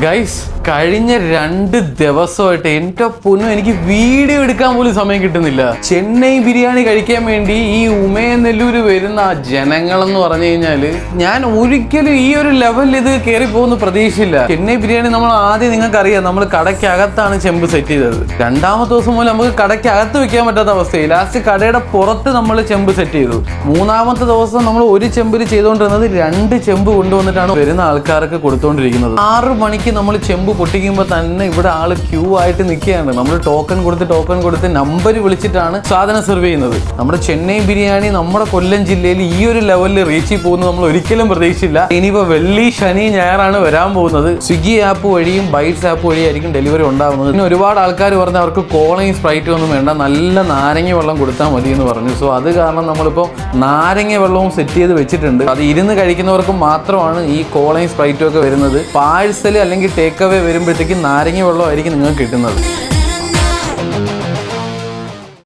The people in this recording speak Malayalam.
ഗൈസ്, കഴിഞ്ഞ 2 ദിവസമായിട്ട് എൻ്റെ പൊന്നു എനിക്ക് വീഡിയോ എടുക്കാൻ പോലും സമയം കിട്ടുന്നില്ല. ചെന്നൈ ബിരിയാണി കഴിക്കാൻ വേണ്ടി ഈ ഉമയനെല്ലൂർ വരുന്ന ആ ജനങ്ങളെന്ന് പറഞ്ഞു കഴിഞ്ഞാല് ഞാൻ ഒരിക്കലും ഈ ഒരു ലെവലിൽ ഇത് കയറി പോകുന്ന പ്രതീക്ഷയില്ല. ചെന്നൈ ബിരിയാണി നമ്മൾ ആദ്യം നിങ്ങൾക്ക് അറിയാം, നമ്മൾ കടയ്ക്കകത്താണ് ചെമ്പ് സെറ്റ് ചെയ്തത്. 2ാമത്തെ ദിവസം മുതൽ നമുക്ക് കടയ്ക്കകത്ത് വെക്കാൻ പറ്റാത്ത അവസ്ഥയായി. ലാസ്റ്റ് കടയുടെ പുറത്ത് നമ്മൾ ചെമ്പ് സെറ്റ് ചെയ്തു. 3ാമത്തെ ദിവസം നമ്മൾ ഒരു ചെമ്പിൽ ചെയ്തുകൊണ്ടിരുന്നത് 2 ചെമ്പ് കൊണ്ടുവന്നിട്ടാണ് വരുന്ന ആൾക്കാർക്ക് കൊടുത്തുകൊണ്ടിരിക്കുന്നത്. 6 മണിക്ക് നമ്മൾ ചെമ്പ് പൊട്ടിക്കുമ്പോൾ തന്നെ ഇവിടെ ആള് ക്യൂ ആയിട്ട് നിൽക്കുകയാണ്. നമ്മൾ ടോക്കൺ കൊടുത്ത് നമ്പർ വിളിച്ചിട്ടാണ് സാധനം സെർവ് ചെയ്യുന്നത്. നമ്മുടെ ചെന്നൈ ബിരിയാണി നമ്മുടെ കൊല്ലം ജില്ലയിൽ ഈ ഒരു ലെവലിൽ റീച്ച് പോകുന്നത് നമ്മൾ ഒരിക്കലും പ്രതീക്ഷിച്ചില്ല. ഇനിയിപ്പോൾ വെള്ളി, ശനി, ഞായറാണ് വരാൻ പോകുന്നത്. സ്വിഗ്ഗി ആപ്പ് വഴിയും ബൈറ്റ്സ് ആപ്പ് വഴിയായിരിക്കും ഡെലിവറി ഉണ്ടാകുന്നത്. പിന്നെ ഒരുപാട് ആൾക്കാർ പറഞ്ഞ് അവർക്ക് കോളയും സ്പ്രൈറ്റും ഒന്നും വേണ്ട, നല്ല നാരങ്ങ വെള്ളം കൊടുത്താൽ മതി എന്ന് പറഞ്ഞു. സോ അത് കാരണം നമ്മളിപ്പോൾ നാരങ്ങ വെള്ളവും സെറ്റ് ചെയ്ത് വെച്ചിട്ടുണ്ട്. അത് ഇരുന്ന് കഴിക്കുന്നവർക്ക് മാത്രമാണ് ഈ കോളയും സ്പ്രൈറ്റും ഒക്കെ വരുന്നത്. പാഴ്സൽ അല്ലെങ്കിൽ ടേക്ക് അവേ വരുമ്പോഴത്തേക്കും നാരങ്ങ വെള്ളമായിരിക്കും നിങ്ങൾക്ക് കിട്ടുന്നത്.